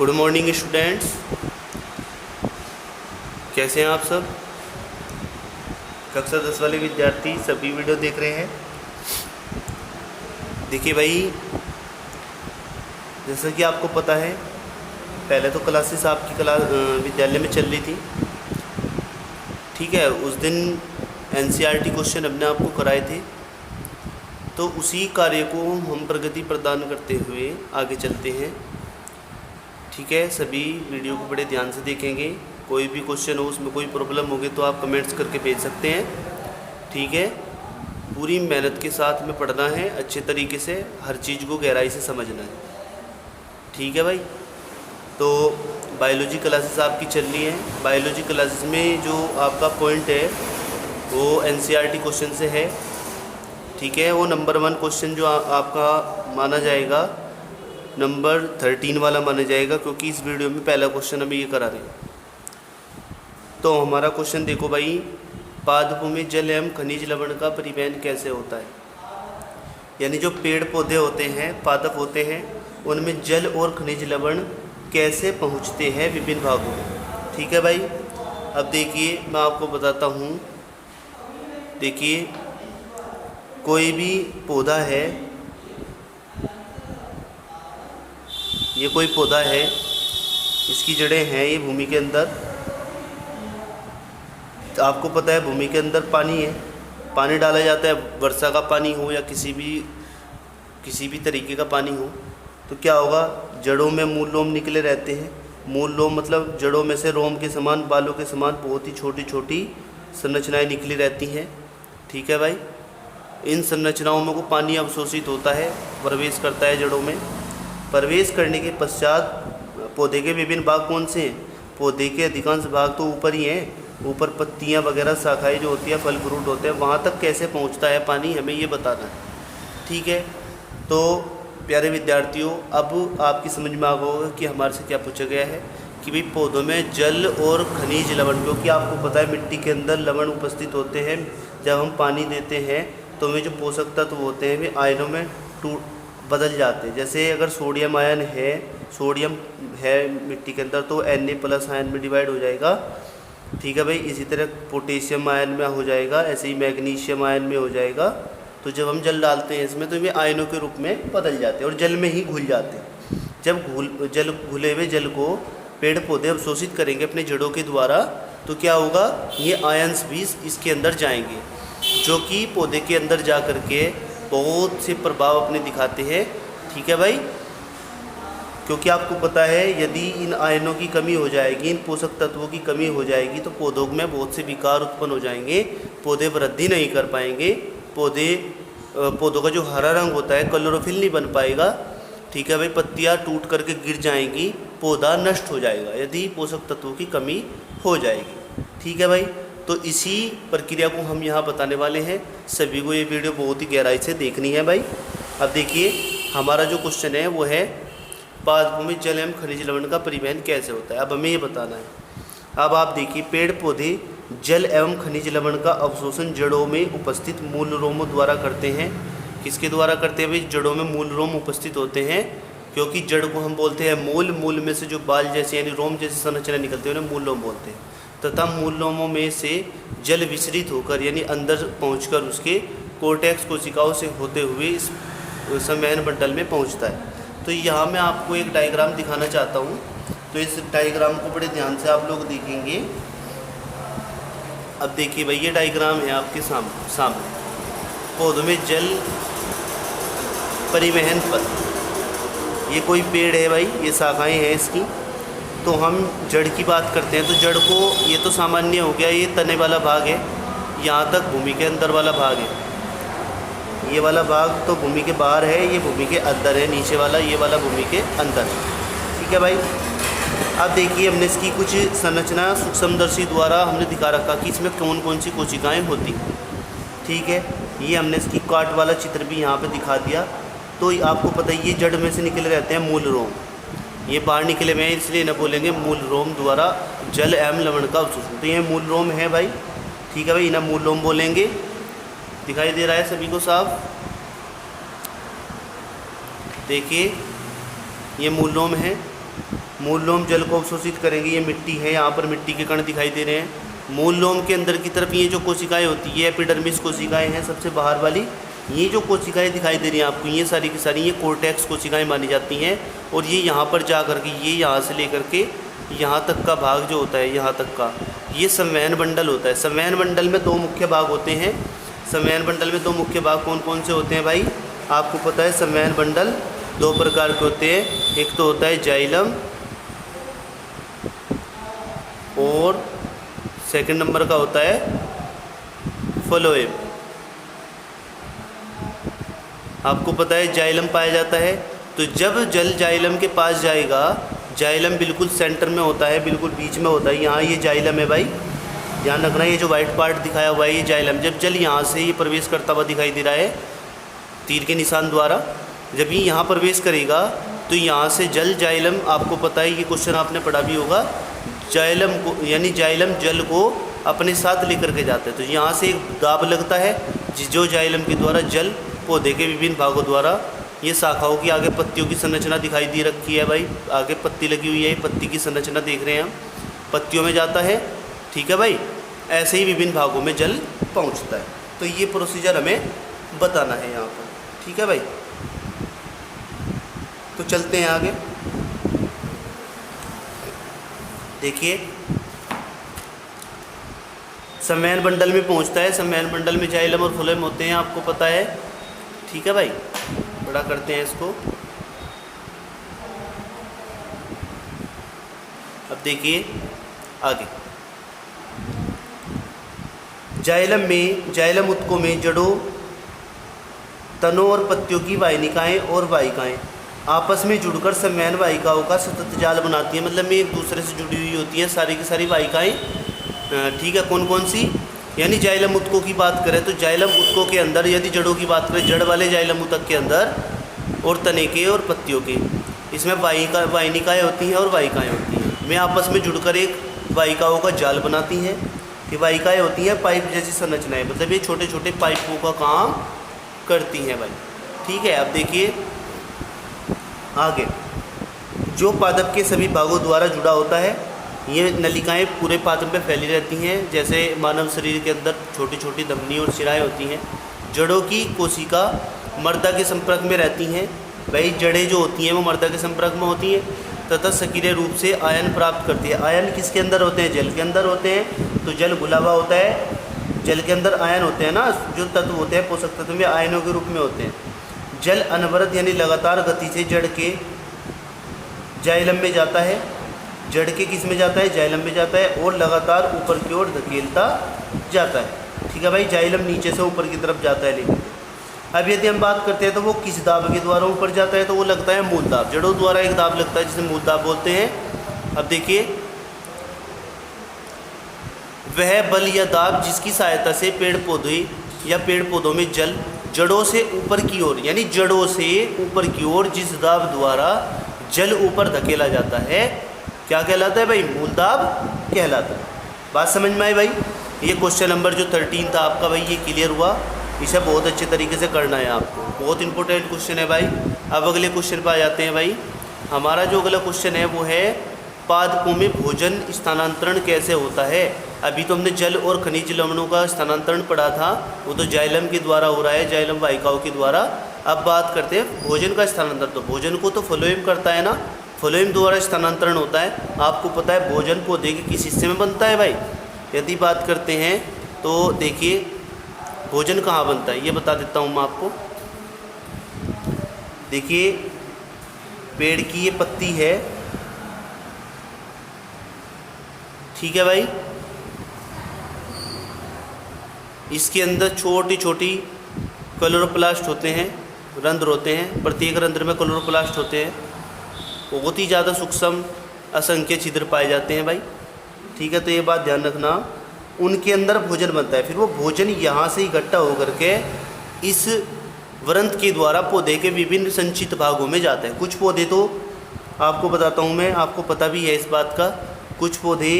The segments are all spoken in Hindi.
गुड मॉर्निंग स्टूडेंट्स, कैसे हैं आप सब। कक्षा 10 वाले विद्यार्थी सभी वीडियो देख रहे हैं। देखिए भाई, जैसा कि आपको पता है, पहले तो क्लासेस आपकी विद्यालय में चल रही थी। ठीक है, उस दिन एनसीईआरटी क्वेश्चन हमने आपको कराए थे, तो उसी कार्य को हम प्रगति प्रदान करते हुए आगे चलते हैं। ठीक है, सभी वीडियो को बड़े ध्यान से देखेंगे। कोई भी क्वेश्चन हो, उसमें कोई प्रॉब्लम होगी तो आप कमेंट्स करके भेज सकते हैं। ठीक है, पूरी मेहनत के साथ में पढ़ना है, अच्छे तरीके से हर चीज़ को गहराई से समझना है। ठीक है भाई, तो बायोलॉजी क्लासेस आपकी चल रही हैं। बायोलॉजी क्लासेस में जो आपका पॉइंट है वो एनसीईआरटी क्वेश्चन से है। ठीक है, वो नंबर 1 क्वेश्चन जो आपका माना जाएगा, नंबर 13 वाला माना जाएगा, क्योंकि इस वीडियो में पहला क्वेश्चन हम ये करा रहे हैं। तो हमारा क्वेश्चन देखो भाई, पादपों में जल एवं खनिज लवण का परिवहन कैसे होता है। यानी जो पेड़ पौधे होते हैं, पादप होते हैं, उनमें जल और खनिज लवण कैसे पहुंचते हैं विभिन्न भागों में। ठीक है भाई, अब देखिए मैं आपको बताता हूँ। देखिए, कोई भी पौधा है, ये कोई पौधा है, इसकी जड़ें हैं ये भूमि के अंदर। तो आपको पता है भूमि के अंदर पानी है, पानी डाला जाता है, वर्षा का पानी हो या किसी भी तरीके का पानी हो, तो क्या होगा, जड़ों में मूल लोम निकले रहते हैं। मूल लोम मतलब जड़ों में से रोम के समान, बालों के समान बहुत ही छोटी छोटी संरचनाएं निकली रहती हैं। ठीक है भाई, इन संरचनाओं में को पानी अवशोषित होता है, प्रवेश करता है जड़ों में। प्रवेश करने के पश्चात पौधे के विभिन्न भाग कौन से हैं। पौधे के अधिकांश भाग तो ऊपर ही हैं, ऊपर पत्तियां वगैरह, शाखाएं जो होती हैं, फल फ्रूट होते हैं, वहाँ तक कैसे पहुँचता है पानी, हमें ये बताना है। ठीक है, तो प्यारे विद्यार्थियों, अब आपकी समझ में आ गया होगा कि हमारे से क्या पूछा गया है कि भाई पौधों में जल और खनिज लवण, क्योंकि आपको पता है मिट्टी के अंदर लवण उपस्थित होते हैं। जब हम पानी देते हैं तो वे जो पोषक तत्व होते हैं वे आयनों में बदल जाते हैं। जैसे अगर सोडियम आयन है, सोडियम है मिट्टी के अंदर, तो Na+ आयन में डिवाइड हो जाएगा। ठीक है भाई, इसी तरह पोटेशियम आयन में हो जाएगा, ऐसे ही मैग्नीशियम आयन में हो जाएगा। तो जब हम जल डालते हैं इसमें, तो वे आयनों के रूप में बदल जाते हैं और जल में ही घुल जाते हैं। जब घुले हुए जल को पेड़ पौधे अवशोषित करेंगे अपने जड़ों के द्वारा, तो क्या होगा, ये आयन्स भी इसके अंदर जाएंगे, जो कि पौधे के अंदर जा कर के बहुत से प्रभाव अपने दिखाते हैं। ठीक है भाई, क्योंकि आपको पता है यदि इन आयनों की कमी हो जाएगी, इन पोषक तत्वों की कमी हो जाएगी, तो पौधों में बहुत से विकार उत्पन्न हो जाएंगे, पौधे वृद्धि नहीं कर पाएंगे, पौधों का जो हरा रंग होता है, क्लोरोफिल नहीं बन पाएगा। ठीक है भाई, पत्तियां टूट करके गिर जाएंगी, पौधा नष्ट हो जाएगा यदि पोषक तत्वों की कमी हो जाएगी। ठीक है भाई, तो इसी प्रक्रिया को हम यहाँ बताने वाले हैं। सभी को ये वीडियो बहुत ही गहराई से देखनी है भाई। अब देखिए, हमारा जो क्वेश्चन है वो है, पादपों में जल एवं खनिज लवण का परिवहन कैसे होता है। अब हमें ये बताना है। अब आप देखिए, पेड़ पौधे जल एवं खनिज लवण का अवशोषण जड़ों में उपस्थित मूल रोमों द्वारा करते हैं। किसके द्वारा करते हैं भाई, जड़ों में मूल रोम उपस्थित होते हैं, क्योंकि जड़ को हम बोलते हैं मूल। मूल में से जो बाल जैसे यानी रोम जैसे संरचना निकलते हैं उन्हें मूल रोम बोलते हैं। तथा मूल रोमों में से जल विसरित होकर यानी अंदर पहुंचकर उसके कोर्टेक्स कोशिकाओं से होते हुए इस संवहन मंडल में पहुंचता है। तो यहाँ मैं आपको एक डायग्राम दिखाना चाहता हूँ, तो इस डायग्राम को बड़े ध्यान से आप लोग देखेंगे। अब देखिए भाई, ये डायग्राम है आपके सामने पौधों में जल परिवहन पथ। ये कोई पेड़ है भाई, ये शाखाएँ हैं इसकी। तो हम जड़ की बात करते हैं, तो जड़ को, ये तो सामान्य हो गया, ये तने वाला भाग है, यहाँ तक भूमि के अंदर वाला भाग है। ये वाला भाग तो भूमि के बाहर है, ये भूमि के अंदर है, नीचे वाला, ये वाला भूमि के अंदर है। ठीक है भाई, अब देखिए हमने इसकी कुछ संरचना सूक्ष्मदर्शी द्वारा हमने दिखा रखा कि इसमें कौन कौन सी कोशिकाएँ होती। ठीक है, ये हमने इसकी काट वाला चित्र भी यहाँ पर दिखा दिया। तो आपको पता है ये जड़ में से निकले रहते हैं मूल रोम, ये बाहर निकले हुए हैं, इसलिए न बोलेंगे मूल रोम द्वारा जल एवं लवण का अवशोषण। तो ये मूल रोम है भाई। ठीक है भाई, इन्हें मूल रोम बोलेंगे। दिखाई दे रहा है सभी को साफ। देखिए, ये मूल रोम है। मूल जल को अवशोषित करेंगे। ये मिट्टी है, यहाँ पर मिट्टी के कण दिखाई दे रहे हैं। मूल लोम के अंदर की तरफ ये जो कोशिकाएं होती है एपिडर्मिस कोशिकाएं हैं, सबसे बाहर वाली ये जो कोशिकाएं दिखाई दे रही हैं आपको, ये सारी की सारी ये कोर्टेक्स कोशिकाएं मानी जाती हैं। और ये यहाँ पर जा कर के ये यहाँ से लेकर के यहाँ तक का भाग जो होता है, यहाँ तक का ये संवहन मंडल होता है। संवहन मंडल में दो मुख्य भाग होते हैं। संवहन मंडल में दो मुख्य भाग कौन कौन से होते हैं भाई? आपको पता है संवहन मंडल दो प्रकार के होते हैं। एक तो होता है जाइलम और सेकंड नंबर का होता है फ्लोएम। आपको पता है जाइलम पाया जाता है, तो जब जल जाइलम के पास जाएगा, जाइलम बिल्कुल सेंटर में होता है, बिल्कुल बीच में होता है। यहाँ ये जाइलम है भाई, ध्यान रखना, ये जो वाइट पार्ट दिखाया हुआ है ये जाइलम। जब जल यहाँ से ये प्रवेश करता हुआ दिखाई दे रहा है तीर के निशान द्वारा, जब ये यहाँ प्रवेश करेगा तो यहाँ से जल जाइलम, आपको पता है ये क्वेश्चन आपने पढ़ा भी होगा, जाइलम को यानी जाइलम जल को अपने साथ लेकर के जाते हैं। तो यहाँ से एक दाब लगता है जो जाइलम के द्वारा जल पौधे के विभिन्न भागों द्वारा, ये शाखाओं की आगे पत्तियों की संरचना दिखाई दे रखी है भाई, आगे पत्ती लगी हुई है, पत्ती की संरचना देख रहे हैं हम, पत्तियों में जाता है। ठीक है भाई, ऐसे ही विभिन्न भागों में जल पहुंचता है। तो ये प्रोसीजर हमें बताना है यहाँ पर। ठीक है भाई, तो चलते हैं आगे। देखिए संवहन मंडल में पहुंचता है। संवहन मंडल में जाइलम और फ्लोएम होते हैं, आपको पता है। ठीक है भाई, बड़ा करते हैं इसको। अब देखिए आगे, जाइलम ऊतकों में जड़ों, तनों और पत्तियों की वाहिनिकाएं और वाहिकाएं आपस में जुड़कर संवहन वाहिकाओं का सतत जाल बनाती हैं। मतलब में एक दूसरे से जुड़ी हुई होती हैं सारी की सारी वाहिकाएं। ठीक है, कौन कौन सी? यानी जाइलम ऊतकों की बात करें तो जाइलम ऊतकों के अंदर, यदि जड़ों की बात करें, जड़ वाले जाइलम ऊतक के अंदर और तने के और पत्तियों के, इसमें वाहिनिकाएँ होती हैं और वाहिकाएँ होती हैं। वे आपस में जुड़कर एक वाहिकाओं का जाल बनाती हैं। ये वाहिकाएँ होती हैं पाइप जैसी संरचनाएँ, मतलब ये छोटे छोटे पाइपों का काम करती हैं भाई। ठीक है, अब देखिए आगे, जो पादप के सभी भागों द्वारा जुड़ा होता है। ये नलिकाएं पूरे पादप में फैली रहती हैं, जैसे मानव शरीर के अंदर छोटी छोटी धमनी और शिराएँ होती हैं। जड़ों की कोशिका मर्दा के संपर्क में रहती हैं भाई। जड़ें जो होती हैं वो मर्दा के संपर्क में होती हैं तथा सक्रिय रूप से आयन प्राप्त करती है। आयन किसके अंदर होते हैं? जल के अंदर होते हैं। तो जल घुला हुआ होता है, जल के अंदर आयन होते हैं ना, जो तत्व होते हैं पोषक तत्व में आयनों के रूप में होते हैं। जल अनवरत यानी लगातार गति से जड़ के जाइलम में जाता है। जड़ के किस में जाता है? जाइलम में जाता है, और लगातार ऊपर की ओर धकेलता जाता है। ठीक है भाई, जाइलम नीचे से ऊपर की तरफ जाता है। लेकिन अब यदि हम बात करते हैं तो वो किस दाब के द्वारा ऊपर जाता है, तो वो लगता है मूल दाब। जड़ों द्वारा एक दाब लगता है जिसे मूल दाब बोलते हैं। अब देखिए, वह बल या दाब जिसकी सहायता से पेड़ पौधे या पेड़ पौधों में जल जड़ों से ऊपर की ओर, यानी जड़ों से ऊपर की ओर जिस दाब द्वारा जल ऊपर धकेला जाता है, क्या कहलाता है भाई? मूल दाब कहलाता है। बात समझ में आई भाई? ये क्वेश्चन नंबर जो 13 था आपका भाई, ये क्लियर हुआ। इसे बहुत अच्छे तरीके से करना है आपको, बहुत इंपॉर्टेंट क्वेश्चन है भाई। अब अगले क्वेश्चन पर आ जाते हैं भाई। हमारा जो अगला क्वेश्चन है वो है, पादपों में भोजन स्थानांतरण कैसे होता है? अभी तो हमने जल और खनिज लवणों का स्थानांतरण पढ़ा था, वो तो जाइलम के द्वारा हो रहा है, जाइलम वाहिकाओं के द्वारा। अब बात करते हैं भोजन का स्थानांतरण। तो भोजन को तो फ्लोएम करता है ना, फ्लोएम द्वारा स्थानांतरण होता है। आपको पता है भोजन पौधे के किस हिस्से में बनता है भाई? यदि बात करते हैं तो देखिए भोजन कहाँ बनता है, ये बता देता हूँ मैं आपको। देखिए पेड़ की ये पत्ती है, ठीक है भाई, इसके अंदर छोटी छोटी क्लोरोप्लास्ट होते हैं, रंध्र होते हैं। प्रत्येक रंध्र में क्लोरोप्लास्ट होते हैं, बहुत ही ज़्यादा सूक्ष्म असंख्य छिद्र पाए जाते हैं भाई। ठीक है, तो ये बात ध्यान रखना। उनके अंदर भोजन बनता है, फिर वो भोजन यहाँ से इकट्ठा होकर के इस वृंत के द्वारा पौधे के विभिन्न संचित भागों में जाता है। कुछ पौधे तो आपको बताता हूँ मैं, आपको पता भी है इस बात का, कुछ पौधे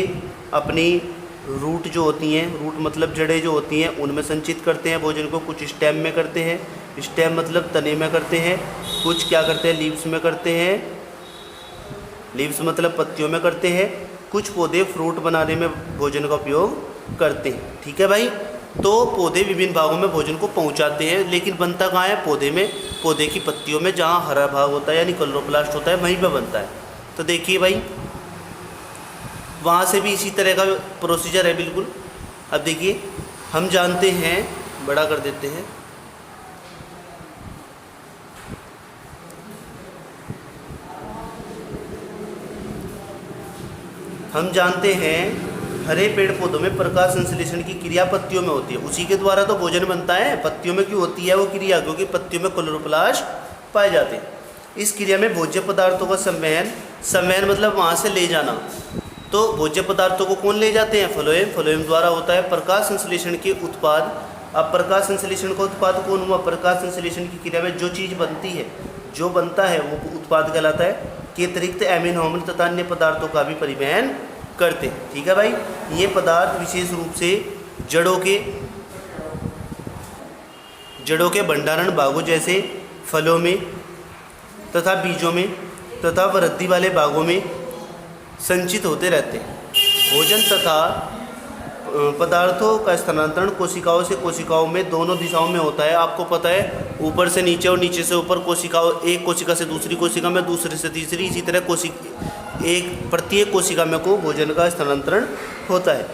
अपनी रूट जो होती हैं, रूट मतलब जड़ें जो होती हैं, उनमें संचित करते हैं भोजन को। कुछ स्टेम में करते हैं, स्टेम मतलब तने में करते हैं। कुछ क्या करते हैं? लीव्स में करते हैं। लीव्स मतलब पत्तियों में करते हैं। कुछ पौधे फ्रूट बनाने में भोजन का उपयोग करते हैं। ठीक है भाई, तो पौधे विभिन्न भागों में भोजन को पहुंचाते हैं, लेकिन बनता कहाँ है? पौधे में, पौधे की पत्तियों में, जहाँ हरा भाग होता है यानी क्लोरोप्लास्ट होता है, वहीं पर बनता है। तो देखिए भाई, वहाँ से भी इसी तरह का प्रोसीजर है बिल्कुल। अब देखिए, हम जानते हैं, बड़ा कर देते हैं, हम जानते हैं हरे पेड़ पौधों में प्रकाश संश्लेषण की क्रिया पत्तियों में होती है। उसी के द्वारा तो भोजन बनता है। पत्तियों में क्यों होती है वो क्रिया? क्योंकि पत्तियों में क्लोरोप्लास्ट पाए जाते हैं। इस क्रिया में भोज्य पदार्थों का संवहन मतलब वहाँ से ले जाना। तो भोज्य पदार्थों को कौन ले जाते हैं? फ्लोएम द्वारा होता है प्रकाश संश्लेषण के उत्पाद। अब प्रकाश संश्लेषण का उत्पाद कौन हुआ? प्रकाश संश्लेषण की क्रिया में जो चीज़ बनती है, जो बनता है, वो उत्पाद कहलाता है। के अतिरिक्त एमिनो अम्ल तथा अन्य पदार्थों का भी परिवहन करते हैं। ठीक है भाई, ये पदार्थ विशेष रूप से जड़ों के भंडारण भागों जैसे फलों में तथा बीजों में तथा वृद्धि वाले भागों में संचित होते रहते हैं। भोजन तथा पदार्थों का स्थानांतरण कोशिकाओं से कोशिकाओं में दोनों दिशाओं में होता है। आपको पता है, ऊपर से नीचे और नीचे से ऊपर कोशिकाओं, एक कोशिका से दूसरी कोशिका में, दूसरे से तीसरी, इसी तरह प्रत्येक कोशिका में को भोजन का स्थानांतरण होता है।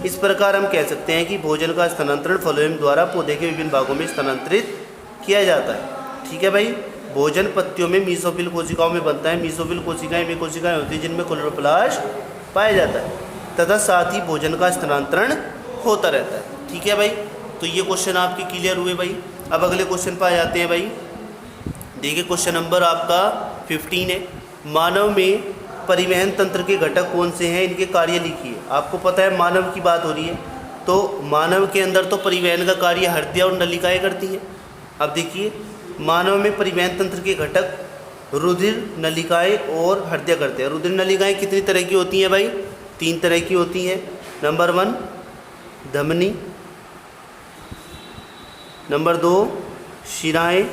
इस प्रकार हम कह सकते हैं कि भोजन का स्थानांतरण फ्लोएम द्वारा पौधे के विभिन्न भागों में स्थानांतरित किया जाता है। ठीक है भाई, भोजन पत्तियों में मीसोफिल कोशिकाओं में बनता है। मीसोफिल कोशिकाएं वे कोशिकाएं होती हैं जिनमें क्लोरोप्लास्ट पाया जाता है तथा साथ ही भोजन का स्थानांतरण होता रहता है। ठीक है भाई, तो ये क्वेश्चन आपके क्लियर हुए भाई। अब अगले क्वेश्चन पर आ जाते हैं भाई। देखिए, क्वेश्चन नंबर आपका 15 है। मानव में परिवहन तंत्र के घटक कौन से हैं, इनके कार्य लिखिए। आपको पता है मानव की बात हो रही है, तो मानव के अंदर तो परिवहन का कार्य हृदय और नलिकाएं करती हैं। अब देखिए, मानव में परिवहन तंत्र के घटक रुधिर, नलिकाएं और हृदय करते हैं। रुधिर नलिकाएं कितनी तरह की होती हैं भाई? 3 तरह की होती हैं। नंबर 1 धमनी, नंबर 2 शिराएं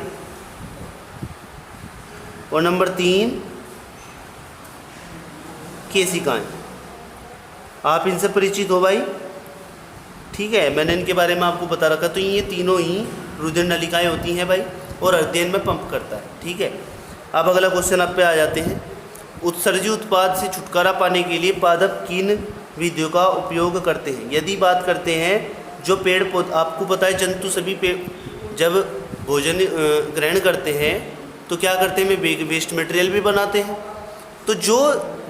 और नंबर 3 केशिकाएं। आप इनसे परिचित हो भाई? ठीक है, मैंने इनके बारे में आपको बता रखा। तो ये तीनों ही रुधिर नलिकाएं होती हैं भाई, और हृदय में पंप करता है। ठीक है, अब अगला क्वेश्चन आप पे आ जाते हैं। उत्सर्जी उत्पाद से छुटकारा पाने के लिए पादप किन विधियों का उपयोग करते हैं? यदि बात करते हैं जो पेड़ पौधे, आपको पता है जंतु सभी पेड़ जब भोजन ग्रहण करते हैं तो क्या करते हैं? वे वेस्ट मटेरियल भी बनाते हैं। तो जो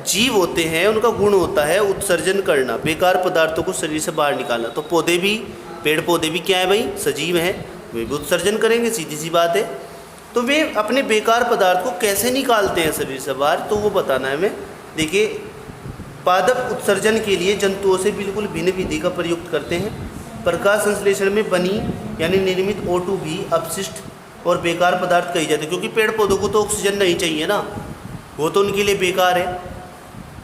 जीव होते हैं उनका गुण होता है उत्सर्जन करना, बेकार पदार्थों को शरीर से बाहर निकालना। तो पौधे भी, पेड़ पौधे भी क्या है भाई? सजीव हैं, वे भी उत्सर्जन करेंगे, सीधी सी बात है। तो वे अपने बेकार पदार्थ को कैसे निकालते हैं शरीर से बाहर, तो वो बताना है हमें। देखिए, पादप उत्सर्जन के लिए जंतुओं से बिल्कुल भिन्न विधि का प्रयोग करते हैं। प्रकाश संश्लेषण में बनी यानी निर्मित O2 भी अपशिष्ट और बेकार पदार्थ कही जाती है, क्योंकि पेड़ पौधों को तो ऑक्सीजन नहीं चाहिए ना, वो तो उनके लिए बेकार है।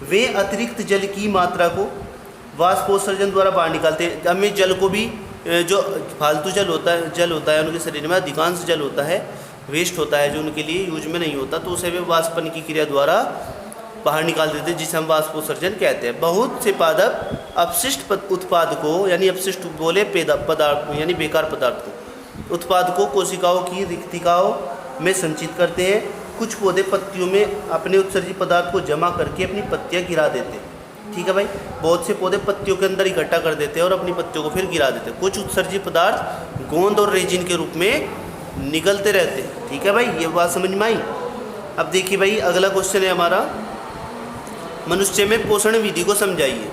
वे अतिरिक्त जल की मात्रा को वाष्पोत्सर्जन द्वारा बाहर निकालते हैं। हमें जल को भी, जो फालतू जल होता है उनके शरीर में अधिकांश जल होता है, वेस्ट होता है, जो उनके लिए यूज में नहीं होता, तो उसे वे वाष्पन की क्रिया द्वारा बाहर निकाल देते हैं, जिसे हम वाष्पोत्सर्जन कहते हैं। बहुत से पादप अपशिष्ट उत्पाद को, यानी अपशिष्ट बोले पदार्थ यानी बेकार पदार्थ को, उत्पाद को कोशिकाओं की रिक्तिकाओं में संचित करते हैं। कुछ पौधे पत्तियों में अपने उत्सर्जी पदार्थ को जमा करके अपनी पत्तियां गिरा देते हैं। ठीक है भाई, बहुत से पौधे पत्तियों के अंदर इकट्ठा कर देते हैं और अपनी पत्तियों को फिर गिरा देते हैं। कुछ उत्सर्जी पदार्थ गोंद और रेजिन के रूप में निकलते रहते हैं। ठीक है भाई, ये बात समझ में आई। अब देखिए भाई, अगला क्वेश्चन है हमारा, मनुष्य में पोषण विधि को समझाइए।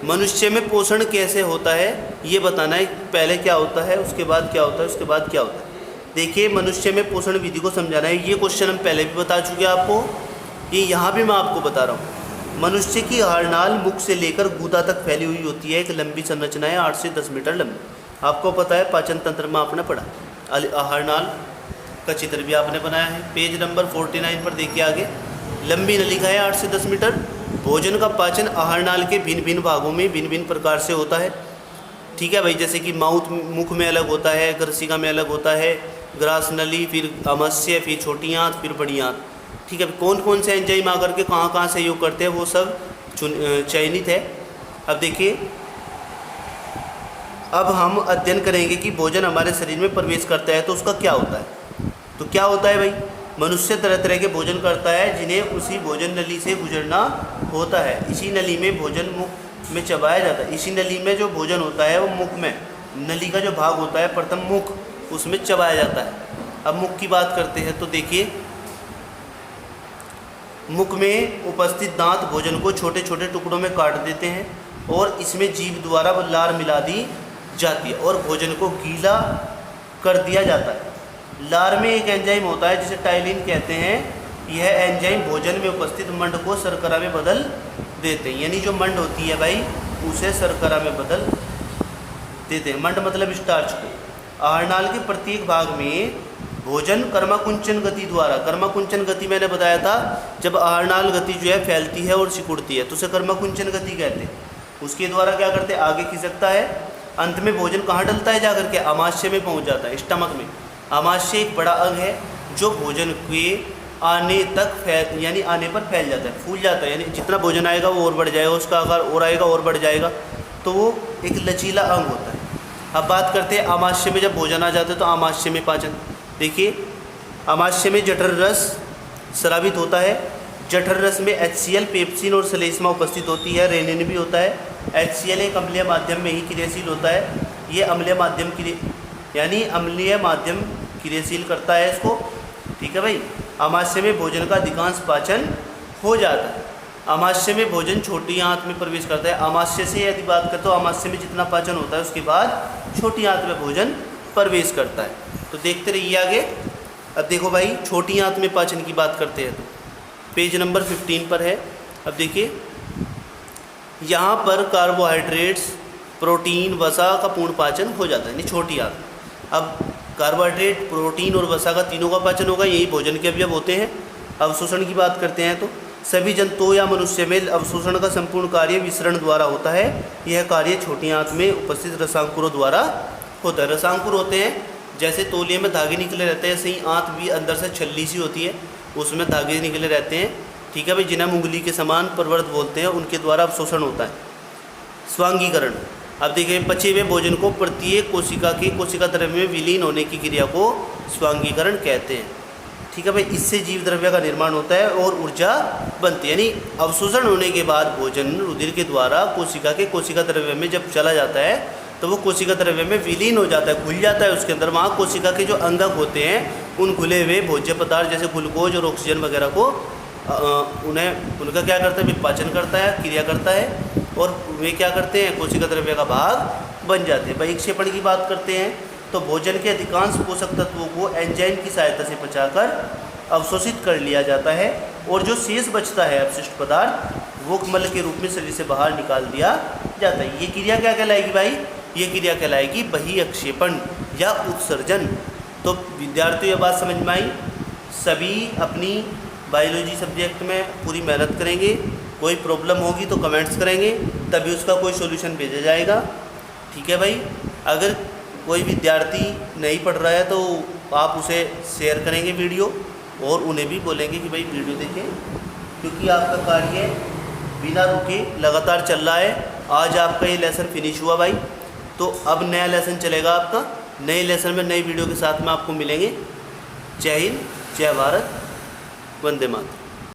मनुष्य में पोषण कैसे होता है ये बताना है। पहले क्या होता है, उसके बाद क्या होता है, उसके बाद क्या होता है। देखिए, मनुष्य में पोषण विधि को समझाना है। ये क्वेश्चन हम पहले भी बता चुके हैं आपको, ये यहाँ भी मैं आपको बता रहा हूँ। मनुष्य की आहारनाल मुख से लेकर गूदा तक फैली हुई होती है। एक लंबी संरचना है, 8 से 10 मीटर लंबी। आपको पता है, पाचन तंत्र में आपने पढ़ा। आहारनाल का चित्र भी आपने बनाया है, पेज नंबर 49 पर देखिए आगे। लंबी नलिका है 8 से 10 मीटर। भोजन का पाचन आहारनाल के भिन्न भिन्न भागों में भिन्न भिन्न प्रकार से होता है। ठीक है भाई, जैसे कि मुख में अलग होता है, ग्रसिका में अलग होता है, ग्रास नली, फिर आमाशय, फिर छोटी आंत, फिर बड़ी आंत। ठीक है, कौन कौन से एंजाइम आकर के कहाँ कहाँ सहयोग करते हैं वो सब चयनित है। अब देखिए, अब हम अध्ययन करेंगे कि भोजन हमारे शरीर में प्रवेश करता है तो उसका क्या होता है। तो क्या होता है भाई, मनुष्य तरह तरह के भोजन करता है जिन्हें उसी भोजन नली से गुजरना होता है। इसी नली में भोजन मुख में चबाया जाता है। इसी नली में जो भोजन होता है वो मुख में, नली का जो भाग होता है प्रथम मुख, उसमें चबाया जाता है। अब मुख की बात करते हैं तो देखिए, मुख में उपस्थित दांत भोजन को छोटे छोटे टुकड़ों में काट देते हैं और इसमें जीभ द्वारा लार मिला दी जाती है और भोजन को गीला कर दिया जाता है। लार में एक एंजाइम होता है जिसे टाइलिन कहते हैं। यह एंजाइम भोजन में उपस्थित मंड को शर्करा में बदल देते हैं, यानी जो मंड होती है भाई उसे शर्करा में बदल देते हैं। मंड मतलब स्टार्च को। आहारनाल के प्रत्येक भाग में भोजन कर्माकुंचन गति द्वारा, कर्माकुंचन गति मैंने बताया था, जब आहारनाल गति जो है फैलती है और सिकुड़ती है तो उसे कर्माकुंचन गति कहते हैं। उसके द्वारा क्या करते हैं, आगे खिसकता है। अंत में भोजन कहाँ डलता है, जाकर के आमाशय में पहुँच जाता है, स्टमक में। आमाशय एक बड़ा अंग है जो भोजन के आने तक यानी आने पर फैल जाता है, फूल जाता है, यानी जितना भोजन आएगा वो और बढ़ जाएगा, उसका आकार और आएगा और बढ़ जाएगा, तो वो एक लचीला अंग होता है। अब बात करते हैं आमाशय में जब भोजन आ जाता है तो आमाशय में पाचन। देखिए, आमाशय में जठर रस स्रावित होता है। जठर रस में HCl, पेप्सिन और श्लेष्मा उपस्थित होती है। रेनिन भी होता है। HCl एक अम्लीय माध्यम में ही क्रियाशील होता है। ये अम्लीय माध्यम यानी अम्लीय माध्यम क्रियाशील करता है इसको, ठीक है भाई। आमाशय में भोजन का अधिकांश पाचन हो जाता है। आमाशय में भोजन छोटी आंत में प्रवेश करता है। आमाशय से यदि बात करें तो आमाशय में जितना पाचन होता है उसके बाद छोटी आंत में भोजन प्रवेश करता है। तो देखते रहिए आगे। अब देखो भाई, छोटी आंत में पाचन की बात करते हैं तो पेज नंबर 15 पर है। अब देखिए, यहाँ पर कार्बोहाइड्रेट्स, प्रोटीन, वसा का पूर्ण पाचन हो जाता है, यानी छोटी आंत। अब कार्बोहाइड्रेट, प्रोटीन और वसा का तीनों का पाचन होगा, यही भोजन के अवयव होते हैं। अवशोषण की बात करते हैं तो सभी जंतुओं या मनुष्य में अवशोषण का संपूर्ण कार्य विसरण द्वारा होता है। यह कार्य छोटी आंत में उपस्थित रसांकुरों द्वारा होता है। रसांकुर होते हैं, जैसे तौलिए में धागे निकले रहते हैं, ऐसे ही आंत भी अंदर से छल्ली सी होती है, उसमें धागे निकले रहते हैं, ठीक है भाई, जिन्हें उंगली के समान प्रवर्त बोलते हैं, उनके द्वारा अवशोषण होता है। स्वांगीकरण। अब देखिए, पचे हुए भोजन को प्रत्येक कोशिका के कोशिका द्रव्य में विलीन होने की क्रिया को स्वांगीकरण कहते हैं, ठीक है भाई। इससे जीव द्रव्य का निर्माण होता है और ऊर्जा बनती है, यानी अवशोषण होने के बाद भोजन रुधिर के द्वारा कोशिका के कोशिका द्रव्य में जब चला जाता है तो वो कोशिका द्रव्य में विलीन हो जाता है, घुल जाता है उसके अंदर। वहाँ कोशिका के जो अंगक होते हैं उन घुले हुए भोज्य पदार्थ जैसे ग्लूकोज और ऑक्सीजन वगैरह को उनका क्या करता है, विपाचन करता है, क्रिया करता है, और वे क्या करते हैं, कोशिका द्रव्य का भाग बन जाते हैं। बहिक्षेपण की बात करते हैं तो भोजन के अधिकांश पोषक तत्वों को एंजाइम की सहायता से पचाकर अवशोषित कर लिया जाता है और जो शेष बचता है अपशिष्ट पदार्थ वो मल के रूप में शरीर से बाहर निकाल दिया जाता है। ये क्रिया क्या कहलाएगी भाई, ये क्रिया कहलाएगी बहिक्षेपण या उत्सर्जन। तो विद्यार्थियों ये बात समझ में आई। सभी अपनी बायोलॉजी सब्जेक्ट में पूरी मेहनत करेंगे। कोई प्रॉब्लम होगी तो कमेंट्स करेंगे, तभी उसका कोई सॉल्यूशन भेजा जाएगा, ठीक है भाई। अगर कोई विद्यार्थी नहीं पढ़ रहा है तो आप उसे शेयर करेंगे वीडियो, और उन्हें भी बोलेंगे कि भाई वीडियो देखें, क्योंकि आपका कार्य बिना रुके लगातार चल रहा है। आज आपका ये लेसन फिनिश हुआ भाई, तो अब नया लेसन चलेगा आपका। नए लेसन में नई वीडियो के साथ में आपको मिलेंगे। जय हिंद, जय भारत, वंदे मातरम।